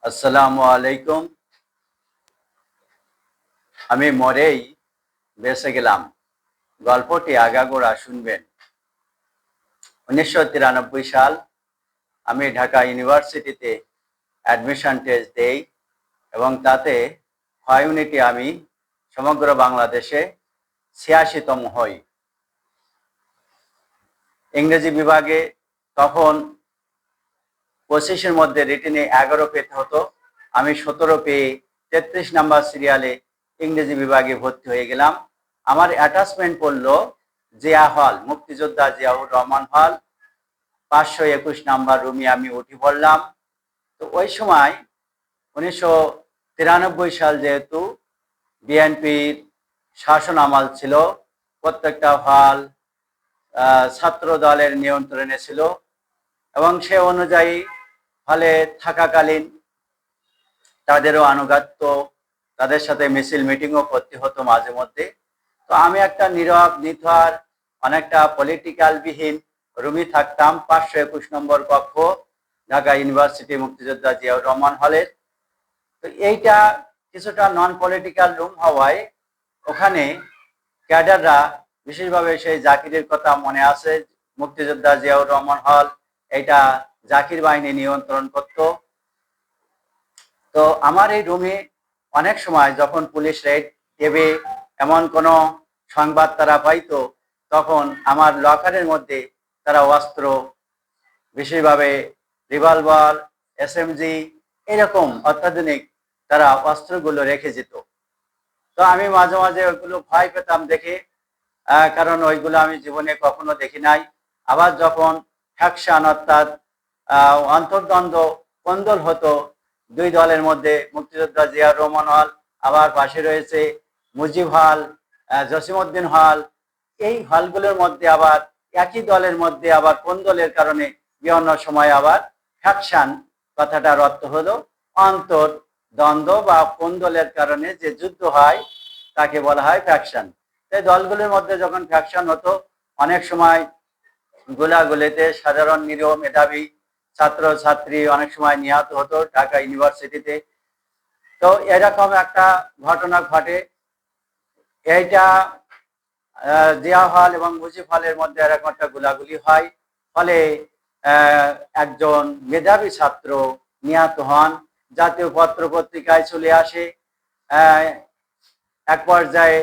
আসসালামু আলাইকুম। আমি মরেই বেঁচে গেলাম গল্পটি আগাগোড়া শুনবেন। 1993 সাল আমি ঢাকা ইউনিভার্সিটিতে অ্যাডমিশন টেস্ট দেই এবং তাতে হয় ইউনিটে আমি সমগ্র বাংলাদেশে 86তম হই। ইংরেজি বিভাগে তখন 25-এর মধ্যে রিটেনে 11 পেতে হতো। আমি 17 পেয়ে 33 নাম্বার সিরিয়ালে ইংরেজি বিভাগে ভর্তি হয়ে গেলাম। আমার অ্যাটাচমেন্ট পড়লো জিয়া হল, মুক্তিযোদ্ধা জিয়াউর রহমান হল, 521 নাম্বার রুমে আমি উঠে পড়লাম। তো ওই সময় 1993 সাল, যেহেতু বিএনপির শাসন আমল ছিল, প্রত্যেকটা হল ছাত্র দলের নিয়ন্ত্রণে ছিল এবং সে অনুযায়ী হলে থাকাকালীন তাদেরও আনুগত্য, তাদের সাথে মিছিল মিটিংও করতে হতো মাঝে মধ্যে। তো আমি একটা নীরব নিথর, অনেকটা পলিটিক্যাল বিহীন রুমে থাকতাম, 521 নম্বর কক্ষ, ঢাকা ইউনিভার্সিটি মুক্তিযোদ্ধা জিয়াউর রহমান হলের। তো এইটা কিছুটা নন পলিটিক্যাল রুম হওয়ায় ওখানে ক্যাডাররা, বিশেষভাবে সেই জাকিরের কথা মনে আছে, মুক্তিযোদ্ধা জিয়াউর রহমান হল এটা জাকির বাহিনী নিয়ন্ত্রণ করত। তো আমার এই রুমে অনেক সময় যখন পুলিশ রেড দেবে এমন কোনো সংবাদ তারা পাইতো, তখন আমার লকারের মধ্যে তারা অস্ত্র, বিশেষভাবে রিভলভার, এসএমজি, এরকম অত্যাধুনিক তারা অস্ত্রগুলো রেখে যেত। তো আমি মাঝে মাঝে ওইগুলো ভয় পেতাম দেখে, কারণ ওইগুলো আমি জীবনে কখনো দেখি নাই। আবার যখন ফ্যাকশন অর্থাৎ অন্তর্দ্বন্দ্ব কোন্দল হতো দুই দলের মধ্যে, মুক্তিযোদ্ধা জিয়াউর রহমান হল, আবার পাশে রয়েছে মুজিব হল, জসিমউদ্দিন হল, এই হলগুলোর মধ্যে আবার একই দলের মধ্যে আবার কোন্দলের কারণে বিভিন্ন সময় আবার ফ্যাকশন কথাটার অর্থ হলো অন্তর্দ্বন্দ্ব বা কোন্দলের কারণে যে যুদ্ধ হয় তাকে বলা হয় ফ্যাকশন। এই দলগুলোর মধ্যে যখন ফ্যাকশন হতো, অনেক সময় গোলাগুলিতে সাধারণ নিরীহ মেধাবী ছাত্র ছাত্রী অনেক সময় নিহত হতো ঢাকা ইউনিভার্সিটিতে। তো এরকম একটা ঘটনা ঘটে। এইটা জিয়া হল এবং মুজিব হলের মধ্যে এরকম একটা গোলাগুলি হয়, ফলে একজন মেধাবী ছাত্র নিহত হন। জাতীয় পত্র পত্রিকায় চলে আসে। এক পর্যায়ে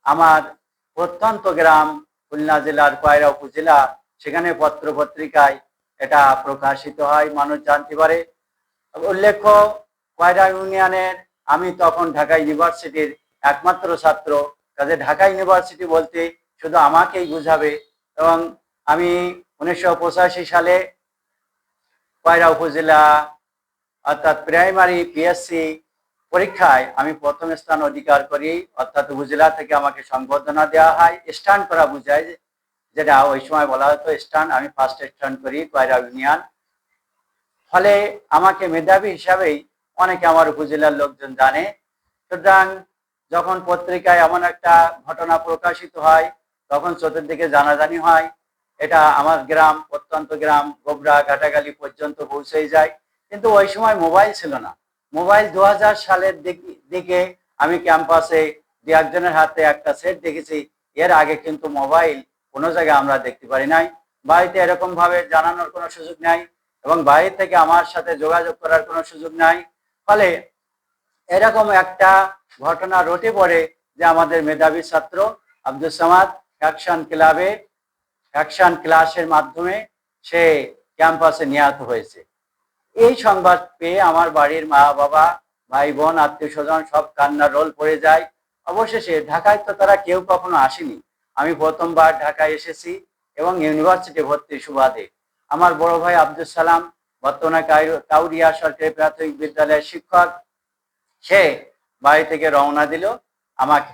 আমার প্রত্যন্ত গ্রাম খুলনা জেলার কয়রা উপজেলা, সেখানে পত্র পত্রিকায় এটা প্রকাশিত হয়, মানুষ জানতে পারে। উল্লেখ্য, কয়রা ইউনিয়নের আমি তখন ঢাকা ইউনিভার্সিটির একমাত্র ছাত্র, কাজে ঢাকা ইউনিভার্সিটি বলতে শুধু আমাকেই বুঝাবে। এবং আমি 1985 সালে কয়রা উপজেলা অর্থাৎ প্রাইমারি পিএসসি পরীক্ষায় আমি প্রথম স্থান অধিকার করি, অর্থাৎ উপজেলা থেকে আমাকে সংবর্ধনা দেওয়া হয়। স্ট্যান্ড করা বোঝায়, যেটা ওই সময় বলা হতো স্ট্যান্ড। আমি ফার্স্ট স্ট্যান্ড করি কয়রা ইউনিয়ন। ফলে আমাকে মেধাবী হিসাবেই অনেকে আমার উপজেলার লোকজন জানে। সুতরাং যখন পত্রিকায় এমন একটা ঘটনা প্রকাশিত হয়, তখন চতুর্দিকে জানাজানি হয়। এটা আমার গ্রাম, প্রত্যন্ত গ্রাম গোবরা ঘাটাগালি পর্যন্ত পৌঁছে যায়। কিন্তু ওই সময় মোবাইল ছিল না। মোবাইল 2000 সালের দিকে আমি ক্যাম্পাসে দু একজনের হাতে একটা সেট দেখেছি। এর আগে কিন্তু মোবাইল কোনো জায়গায় আমরা দেখতে পারি নাই। বাড়িতে এরকম ভাবে জানানোর কোনো সুযোগ নাই এবং বাইরে থেকে আমার সাথে যোগাযোগ করার কোনো সুযোগ নাই। ফলে এরকম একটা ঘটনা রটে পড়ে যে আমাদের মেধাবী ছাত্র আব্দুল সামাদ অ্যাকশন ক্লাসের মাধ্যমে সে ক্যাম্পাসে নিহত হয়েছে। এই সংবাদ পেয়ে আমার বাড়ির মা বাবা, ভাই বোন, আত্মীয় স্বজন সব কান্নার রোল পড়ে যায়। অবশেষে ঢাকায় তো তারা কেউ কখনো আসেনি, আমি প্রথমবার ঢাকায় এসেছি এবং ইউনিভার্সিটি ভর্তির সুবাদে। আমার বড় ভাই আব্দুল সালাম, বর্তমানে কাউরিয়া সরকারি প্রাথমিক বিদ্যালয়ের শিক্ষক, সে বাড়ি থেকে রওনা দিল আমাকে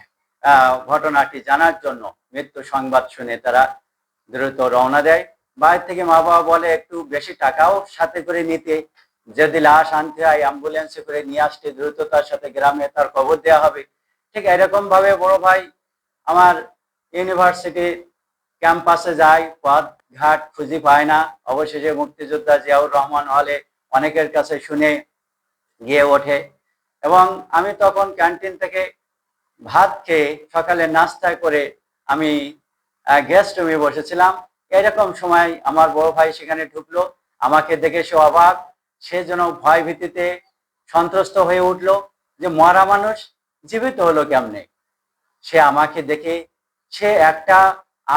ঘটনাটি জানার জন্য। মৃত্যু সংবাদ শুনে তারা দ্রুত রওনা দেয়। বাড়ি থেকে মা বাবা বলে একটু বেশি টাকাও সাথে করে নিতে, যদি লাশ আনতে হয় অ্যাম্বুলেন্সে করে নিয়ে আসতে দ্রুততার সাথে গ্রামে তার খবর দেওয়া হবে। ঠিক এরকম ভাবে বড় ভাই আমার ইউনিভার্সিটি ক্যাম্পাসে যায়, পথ ঘাট খুঁজে পায় না। অবশেষে মুক্তিযোদ্ধা জিয়াউর রহমান হলে অনেকের কাছে শুনে গিয়ে ওঠে। এবং আমি তখন ক্যান্টিন থেকে ভাত খেয়ে সকালে নাস্তা করে আমি গেস্ট রুমে বসেছিলাম। এরকম সময় আমার বড় ভাই সেখানে ঢুকলো, আমাকে দেখে সে অবাক, সে যেন ভয় ভীতিতে সন্ত্রস্ত হয়ে উঠলো যে মরা মানুষ জীবিত হলো কেমনে। সে আমাকে দেখে সে একটা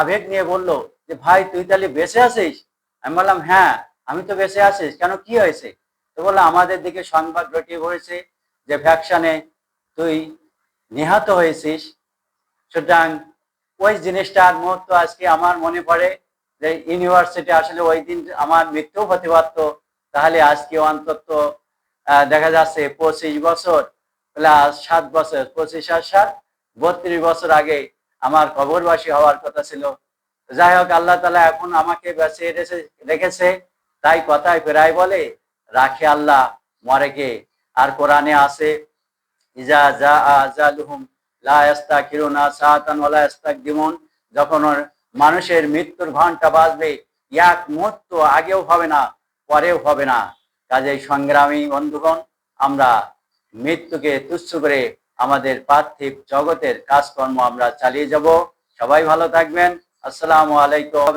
আবেগ নিয়ে বলল যে ভাই তুই তাহলে বেঁচে আছিস? আমি বললাম হ্যাঁ আমি তো বেঁচে আছিস, কেন কি হয়েছে? তো বললো আমাদের দিকে সংবাদ রটিয়ে পড়েছে যে ভ্যাকশনে তুই নিহত হয়েছিস। সুতরাং ওই জিনিসটার মুহূর্ত আজকে আমার মনে পড়ে যে ইউনিভার্সিটি আসলে ওই দিন আমার মৃত্যু হতে পারত, তাহলে আজকে অন্তত দেখা যাচ্ছে 25 বছর প্লাস 7 বছর, 25 আর 7 32 বছর আগে আমার কবরবাসী হওয়ার কথা ছিল। যাই হোক, আল্লাহ তাআলা এখন আমাকে বেঁচে রেখেছে, তাই কথায় ফেরাই বলে রাখে আল্লাহ মরে কে। আর কোরআনে আছে ইজা জা আজালুহুম লা ইস্তাখিরুনা সাআতান ওয়া লা ইস্তাকদিমুন, যখন মানুষের মৃত্যুর ঘন্টা বাজবে এক মুহূর্ত আগেও হবে না পরেও হবে না। কাজেই সংগ্রামী বন্ধুগণ, আমরা মৃত্যুকে তুচ্ছ করে আমাদের পার্থিব জগতের কাজকর্ম আমরা চালিয়ে যাব। সবাই ভালো থাকবেন। আসসালামু আলাইকুম।